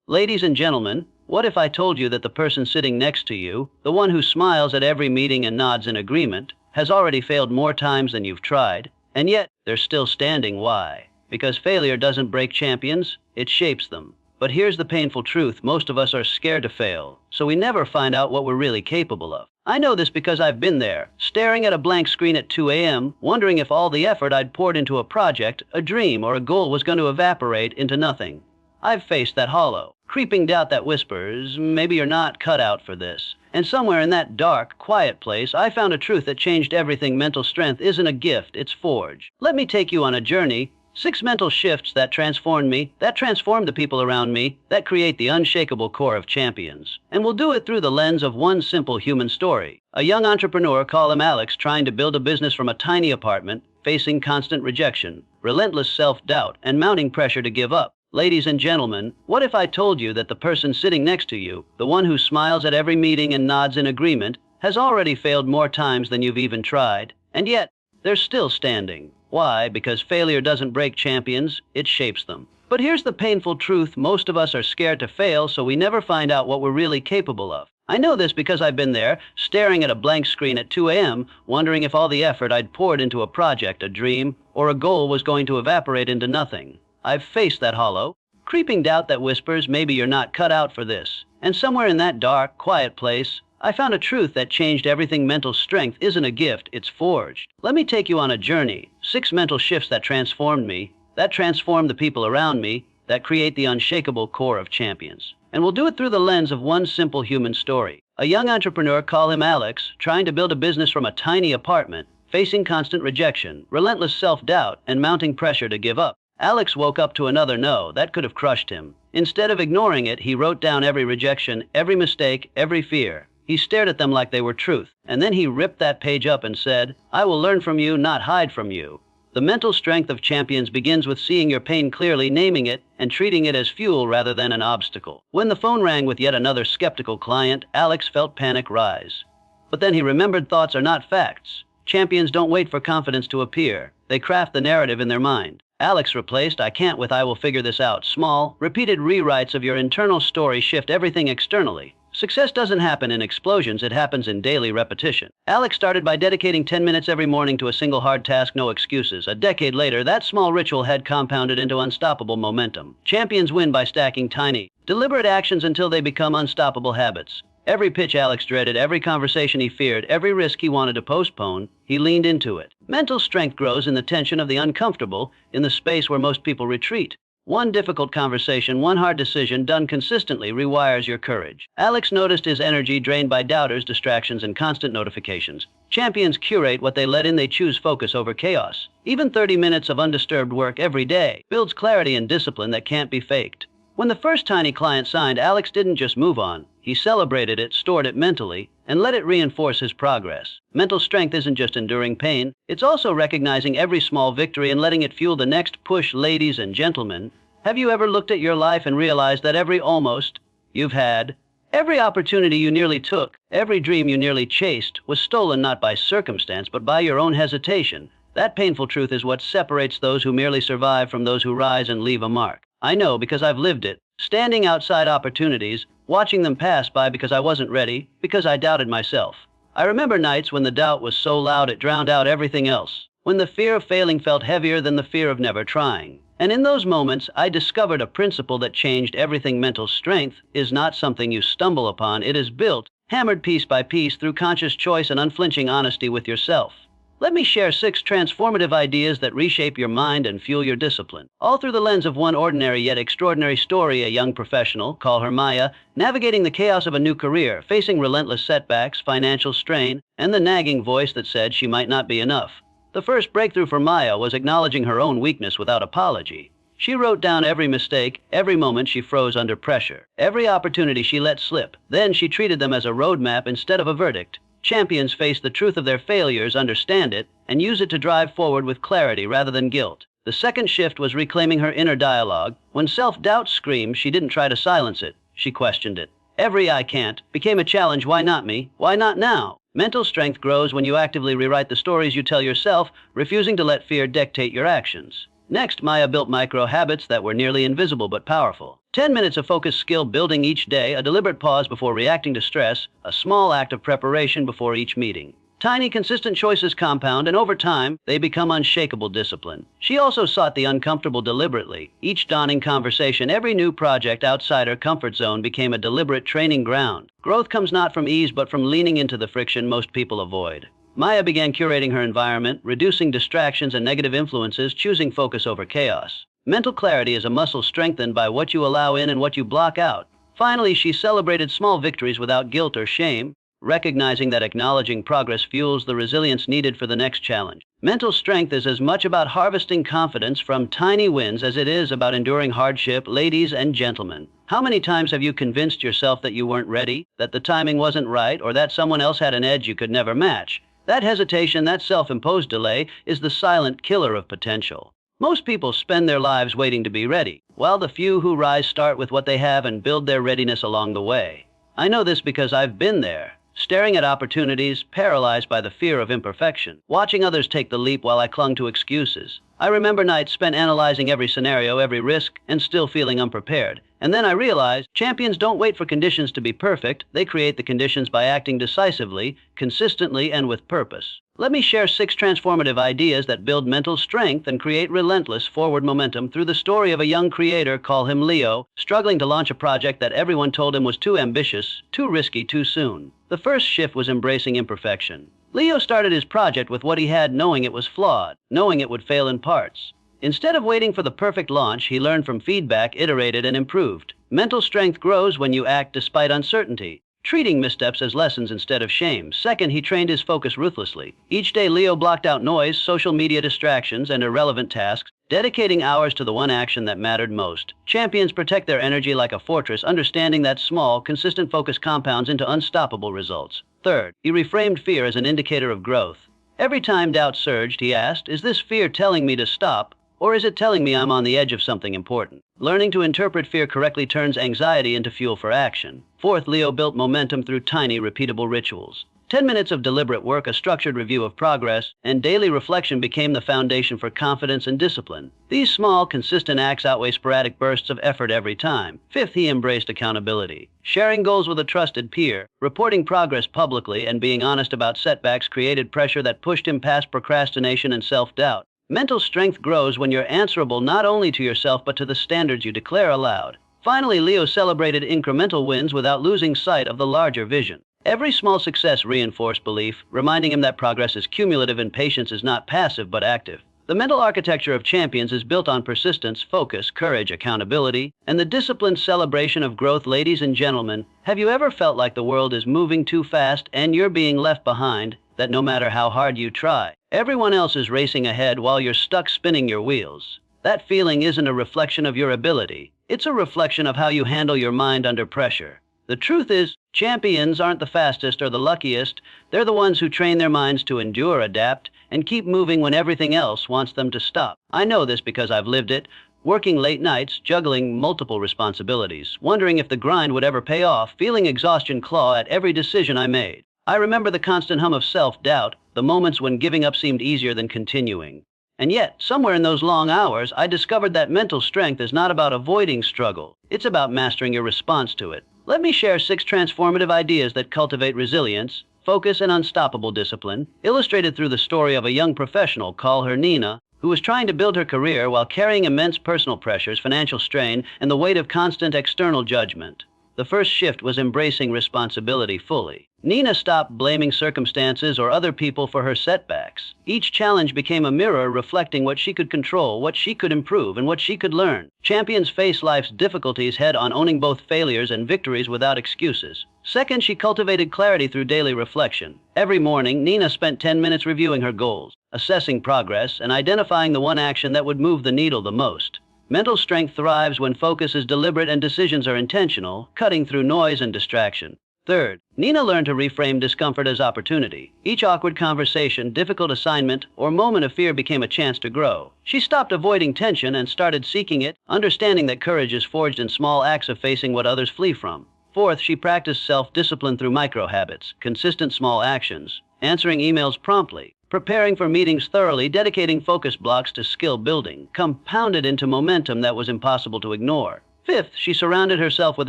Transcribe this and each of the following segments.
Ladies and gentlemen, what if I told you that the person sitting next to you, the one who smiles at every meeting and nods in agreement, has already failed more times than you've tried, and yet they're still standing? Why? Because failure doesn't break champions, it shapes them. But here's the painful truth: most of us are scared to fail, so we never find out what we're really capable of. I know this because I've been there, staring at a blank screen at 2 a.m., wondering if all the effort I'd poured into a project, a dream, or a goal was going to evaporate into nothing. I've faced that hollow, creeping doubt that whispers, maybe you're not cut out for this. And somewhere in that dark, quiet place, I found a truth that changed everything. Mental strength isn't a gift, it's forged. Let me take you on a journey. 6 mental shifts that transformed me, that transformed the people around me, that create the unshakable core of champions. And we'll do it through the lens of one simple human story. A young entrepreneur, call him Alex, trying to build a business from a tiny apartment, facing constant rejection, relentless self-doubt, and mounting pressure to give up. Ladies and gentlemen, what if I told you that the person sitting next to you, the one who smiles at every meeting and nods in agreement, has already failed more times than you've even tried, and yet they're still standing? Why? Because failure doesn't break champions, it shapes them. But here's the painful truth: most of us are scared to fail, so we never find out what we're really capable of. I know this because I've been there, staring at a blank screen at 2 a.m., wondering if all the effort I'd poured into a project, a dream, or a goal was going to evaporate into nothing. I've faced that hollow, creeping doubt that whispers, maybe you're not cut out for this. And somewhere in that dark, quiet place, I found a truth that changed everything. Mental strength isn't a gift, it's forged. Let me take you on a journey. 6 mental shifts that transformed me, that transform the people around me, that create the unshakable core of champions. And we'll do it through the lens of one simple human story. A young entrepreneur, call him Alex, trying to build a business from a tiny apartment, facing constant rejection, relentless self-doubt, and mounting pressure to give up. Alex woke up to another no that could have crushed him. Instead of ignoring it, he wrote down every rejection, every mistake, every fear. He stared at them like they were truth, and then he ripped that page up and said, "I will learn from you, not hide from you." The mental strength of champions begins with seeing your pain clearly, naming it, and treating it as fuel rather than an obstacle. When the phone rang with yet another skeptical client, Alex felt panic rise. But then he remembered thoughts are not facts. Champions don't wait for confidence to appear. They craft the narrative in their mind. Alex replaced "I can't" with "I will figure this out." Small, repeated rewrites of your internal story shift everything externally. Success doesn't happen in explosions, it happens in daily repetition. Alex started by dedicating 10 minutes every morning to a single hard task, no excuses. A decade later, that small ritual had compounded into unstoppable momentum. Champions win by stacking tiny, deliberate actions until they become unstoppable habits. Every pitch Alex dreaded, every conversation he feared, every risk he wanted to postpone, he leaned into it. Mental strength grows in the tension of the uncomfortable, in the space where most people retreat. One difficult conversation, one hard decision done consistently rewires your courage. Alex noticed his energy drained by doubters, distractions, and constant notifications. Champions curate what they let in, they choose focus over chaos. Even 30 minutes of undisturbed work every day builds clarity and discipline that can't be faked. When the first tiny client signed, Alex didn't just move on. He celebrated it, stored it mentally, and let it reinforce his progress. Mental strength isn't just enduring pain, it's also recognizing every small victory and letting it fuel the next push. Ladies and gentlemen, have you ever looked at your life and realized that every almost you've had, every opportunity you nearly took, every dream you nearly chased, was stolen not by circumstance but by your own hesitation? That painful truth is what separates those who merely survive from those who rise and leave a mark. I know because I've lived it, standing outside opportunities, watching them pass by because I wasn't ready, because I doubted myself. I remember nights when the doubt was so loud it drowned out everything else, when the fear of failing felt heavier than the fear of never trying. And in those moments, I discovered a principle that changed everything. Mental strength is not something you stumble upon, it is built, hammered piece by piece through conscious choice and unflinching honesty with yourself. Let me share 6 transformative ideas that reshape your mind and fuel your discipline, all through the lens of one ordinary yet extraordinary story. A young professional, call her Maya, navigating the chaos of a new career, facing relentless setbacks, financial strain, and the nagging voice that said she might not be enough. The first breakthrough for Maya was acknowledging her own weakness without apology. She wrote down every mistake, every moment she froze under pressure, every opportunity she let slip. Then she treated them as a roadmap instead of a verdict. Champions face the truth of their failures, understand it, and use it to drive forward with clarity rather than guilt. The second shift was reclaiming her inner dialogue. When self-doubt screamed, she didn't try to silence it. She questioned it. Every "I can't" became a challenge. Why not me? Why not now? Mental strength grows when you actively rewrite the stories you tell yourself, refusing to let fear dictate your actions. Next, Maya built micro habits that were nearly invisible but powerful. 10 minutes of focused skill building each day, a deliberate pause before reacting to stress, a small act of preparation before each meeting. Tiny, consistent choices compound, and over time, they become unshakable discipline. She also sought the uncomfortable deliberately. Each dawning conversation, every new project outside her comfort zone became a deliberate training ground. Growth comes not from ease, but from leaning into the friction most people avoid. Maya began curating her environment, reducing distractions and negative influences, choosing focus over chaos. Mental clarity is a muscle strengthened by what you allow in and what you block out. Finally, she celebrated small victories without guilt or shame, recognizing that acknowledging progress fuels the resilience needed for the next challenge. Mental strength is as much about harvesting confidence from tiny wins as it is about enduring hardship. Ladies and gentlemen, how many times have you convinced yourself that you weren't ready, that the timing wasn't right, or that someone else had an edge you could never match? That hesitation, that self-imposed delay, is the silent killer of potential. Most people spend their lives waiting to be ready, while the few who rise start with what they have and build their readiness along the way. I know this because I've been there, staring at opportunities, paralyzed by the fear of imperfection, watching others take the leap while I clung to excuses. I remember nights spent analyzing every scenario, every risk, and still feeling unprepared. And then I realized champions don't wait for conditions to be perfect. They create the conditions by acting decisively, consistently, and with purpose. Let me share 6 transformative ideas that build mental strength and create relentless forward momentum through the story of a young creator, call him Leo, struggling to launch a project that everyone told him was too ambitious, too risky, too soon. The first shift was embracing imperfection. Leo started his project with what he had, knowing it was flawed, knowing it would fail in parts. Instead of waiting for the perfect launch, he learned from feedback, iterated, and improved. Mental strength grows when you act despite uncertainty, treating missteps as lessons instead of shame. Second, he trained his focus ruthlessly. Each day, Leo blocked out noise, social media distractions, and irrelevant tasks, dedicating hours to the one action that mattered most. Champions protect their energy like a fortress, understanding that small, consistent focus compounds into unstoppable results. Third, he reframed fear as an indicator of growth. Every time doubt surged, he asked, "Is this fear telling me to stop, or is it telling me I'm on the edge of something important?" Learning to interpret fear correctly turns anxiety into fuel for action. Fourth, Leo built momentum through tiny, repeatable rituals. 10 minutes of deliberate work, a structured review of progress, and daily reflection became the foundation for confidence and discipline. These small, consistent acts outweigh sporadic bursts of effort every time. Fifth, he embraced accountability. Sharing goals with a trusted peer, reporting progress publicly, and being honest about setbacks created pressure that pushed him past procrastination and self-doubt. Mental strength grows when you're answerable not only to yourself but to the standards you declare aloud. Finally, Leo celebrated incremental wins without losing sight of the larger vision. Every small success reinforced belief, reminding him that progress is cumulative and patience is not passive but active. The mental architecture of champions is built on persistence, focus, courage, accountability, and the disciplined celebration of growth. Ladies and gentlemen, have you ever felt like the world is moving too fast and you're being left behind, that no matter how hard you try, everyone else is racing ahead while you're stuck spinning your wheels? That feeling isn't a reflection of your ability. It's a reflection of how you handle your mind under pressure. The truth is, champions aren't the fastest or the luckiest. They're the ones who train their minds to endure, adapt, and keep moving when everything else wants them to stop. I know this because I've lived it, working late nights, juggling multiple responsibilities, wondering if the grind would ever pay off, feeling exhaustion claw at every decision I made. I remember the constant hum of self-doubt, the moments when giving up seemed easier than continuing. And yet, somewhere in those long hours, I discovered that mental strength is not about avoiding struggle. It's about mastering your response to it. Let me share 6 transformative ideas that cultivate resilience, focus, and unstoppable discipline, illustrated through the story of a young professional, call her Nina, who was trying to build her career while carrying immense personal pressures, financial strain, and the weight of constant external judgment. The first shift was embracing responsibility fully. Nina stopped blaming circumstances or other people for her setbacks. Each challenge became a mirror reflecting what she could control, what she could improve, and what she could learn. Champions face life's difficulties head-on, owning both failures and victories without excuses. Second, she cultivated clarity through daily reflection. Every morning, Nina spent 10 minutes reviewing her goals, assessing progress, and identifying the one action that would move the needle the most. Mental strength thrives when focus is deliberate and decisions are intentional, cutting through noise and distraction. Third, Nina learned to reframe discomfort as opportunity. Each awkward conversation, difficult assignment, or moment of fear became a chance to grow. She stopped avoiding tension and started seeking it, understanding that courage is forged in small acts of facing what others flee from. Fourth, she practiced self-discipline through micro-habits, consistent small actions, answering emails promptly, preparing for meetings thoroughly, dedicating focus blocks to skill building, compounded into momentum that was impossible to ignore. Fifth, she surrounded herself with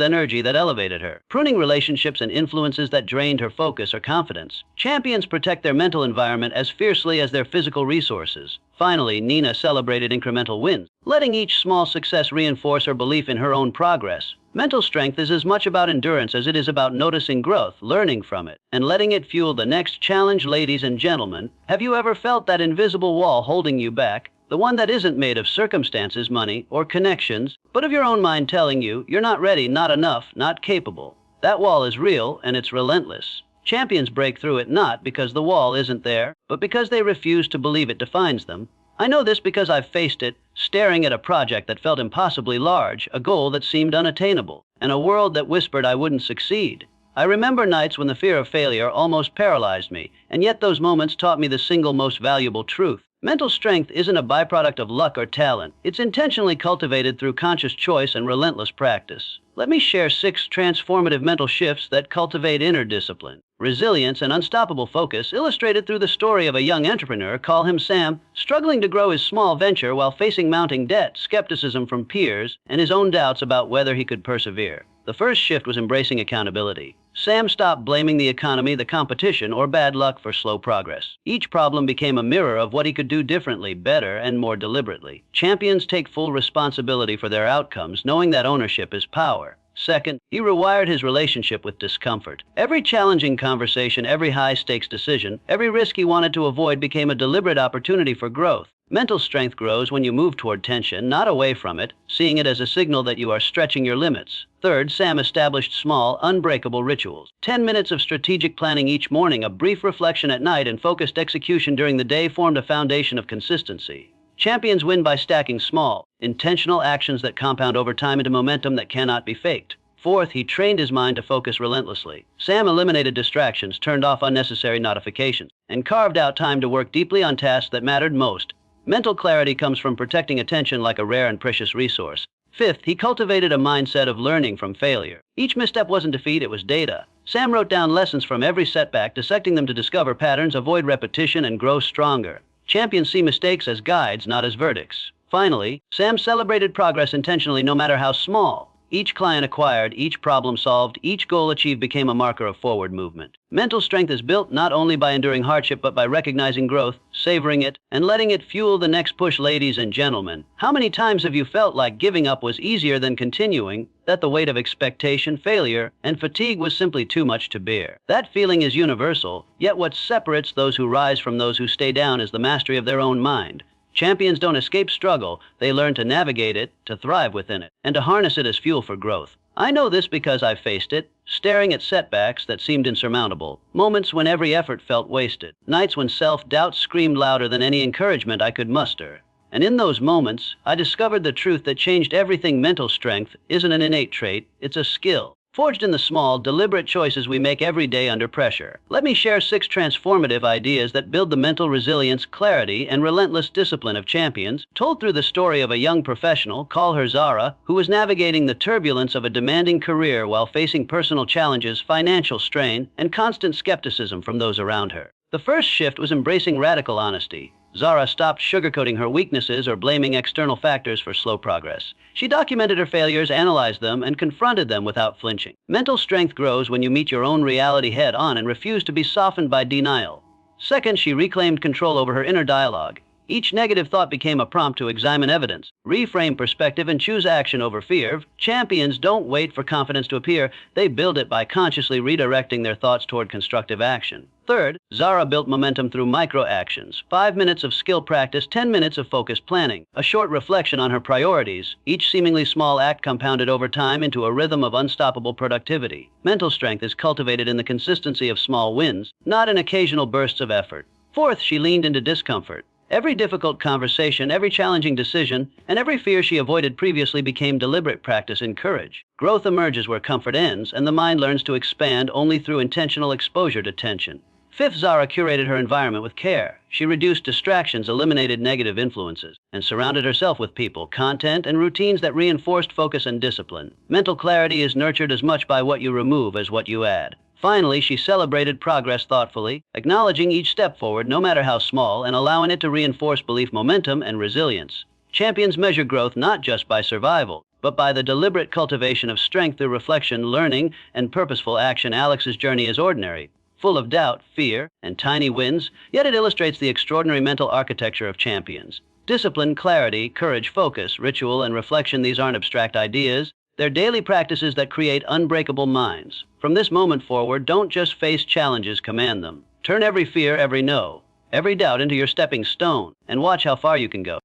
energy that elevated her, pruning relationships and influences that drained her focus or confidence. Champions protect their mental environment as fiercely as their physical resources. Finally, Nina celebrated incremental wins, letting each small success reinforce her belief in her own progress. Mental strength is as much about endurance as it is about noticing growth, learning from it, and letting it fuel the next challenge. Ladies and gentlemen, have you ever felt that invisible wall holding you back? The one that isn't made of circumstances, money, or connections, but of your own mind telling you you're not ready, not enough, not capable. That wall is real, and it's relentless. Champions break through it not because the wall isn't there, but because they refuse to believe it defines them. I know this because I've faced it, staring at a project that felt impossibly large, a goal that seemed unattainable, and a world that whispered I wouldn't succeed. I remember nights when the fear of failure almost paralyzed me, and yet those moments taught me the single most valuable truth. Mental strength isn't a byproduct of luck or talent. It's intentionally cultivated through conscious choice and relentless practice. Let me share 6 transformative mental shifts that cultivate inner discipline, resilience, and unstoppable focus, illustrated through the story of a young entrepreneur, call him Sam, struggling to grow his small venture while facing mounting debt, skepticism from peers, and his own doubts about whether he could persevere. The first shift was embracing accountability. Sam stopped blaming the economy, the competition, or bad luck for slow progress. Each problem became a mirror of what he could do differently, better, and more deliberately. Champions take full responsibility for their outcomes, knowing that ownership is power. Second, he rewired his relationship with discomfort. Every challenging conversation, every high-stakes decision, every risk he wanted to avoid became a deliberate opportunity for growth. Mental strength grows when you move toward tension, not away from it, seeing it as a signal that you are stretching your limits. Third, Sam established small, unbreakable rituals. 10 minutes of strategic planning each morning, a brief reflection at night, and focused execution during the day formed a foundation of consistency. Champions win by stacking small, intentional actions that compound over time into momentum that cannot be faked. Fourth, he trained his mind to focus relentlessly. Sam eliminated distractions, turned off unnecessary notifications, and carved out time to work deeply on tasks that mattered most. Mental clarity comes from protecting attention like a rare and precious resource. Fifth, he cultivated a mindset of learning from failure. Each misstep wasn't defeat, it was data. Sam wrote down lessons from every setback, dissecting them to discover patterns, avoid repetition, and grow stronger. Champions see mistakes as guides, not as verdicts. Finally, Sam celebrated progress intentionally, no matter how small. Each client acquired, each problem solved, each goal achieved became a marker of forward movement. Mental strength is built not only by enduring hardship, but by recognizing growth, savoring it, and letting it fuel the next push. Ladies and gentlemen, how many times have you felt like giving up was easier than continuing, that the weight of expectation, failure, and fatigue was simply too much to bear? That feeling is universal, yet what separates those who rise from those who stay down is the mastery of their own mind. Champions don't escape struggle, they learn to navigate it, to thrive within it, and to harness it as fuel for growth. I know this because I've faced it, staring at setbacks that seemed insurmountable, moments when every effort felt wasted, nights when self-doubt screamed louder than any encouragement I could muster. And in those moments, I discovered the truth that changed everything. Mental strength isn't an innate trait, it's a skill, forged in the small, deliberate choices we make every day under pressure. Let me share 6 transformative ideas that build the mental resilience, clarity, and relentless discipline of champions, told through the story of a young professional, call her Zara, who was navigating the turbulence of a demanding career while facing personal challenges, financial strain, and constant skepticism from those around her. The first shift was embracing radical honesty. Zara stopped sugarcoating her weaknesses or blaming external factors for slow progress. She documented her failures, analyzed them, and confronted them without flinching. Mental strength grows when you meet your own reality head on and refuse to be softened by denial. Second, she reclaimed control over her inner dialogue. Each negative thought became a prompt to examine evidence, reframe perspective, and choose action over fear. Champions don't wait for confidence to appear, they build it by consciously redirecting their thoughts toward constructive action. Third, Zara built momentum through micro-actions. 5 minutes of skill practice, 10 minutes of focused planning, a short reflection on her priorities. Each seemingly small act compounded over time into a rhythm of unstoppable productivity. Mental strength is cultivated in the consistency of small wins, not in occasional bursts of effort. Fourth, she leaned into discomfort. Every difficult conversation, every challenging decision, and every fear she avoided previously became deliberate practice in courage. Growth emerges where comfort ends, and the mind learns to expand only through intentional exposure to tension. Fifth, Zara curated her environment with care. She reduced distractions, eliminated negative influences, and surrounded herself with people, content, and routines that reinforced focus and discipline. Mental clarity is nurtured as much by what you remove as what you add. Finally, she celebrated progress thoughtfully, acknowledging each step forward, no matter how small, and allowing it to reinforce belief momentum and resilience. Champions measure growth not just by survival, but by the deliberate cultivation of strength through reflection, learning, and purposeful action. Alex's journey is ordinary, full of doubt, fear, and tiny wins, yet it illustrates the extraordinary mental architecture of champions. Discipline, clarity, courage, focus, ritual, and reflection, these aren't abstract ideas. They're daily practices that create unbreakable minds. From this moment forward, don't just face challenges, command them. Turn every fear, every no, every doubt into your stepping stone, and watch how far you can go.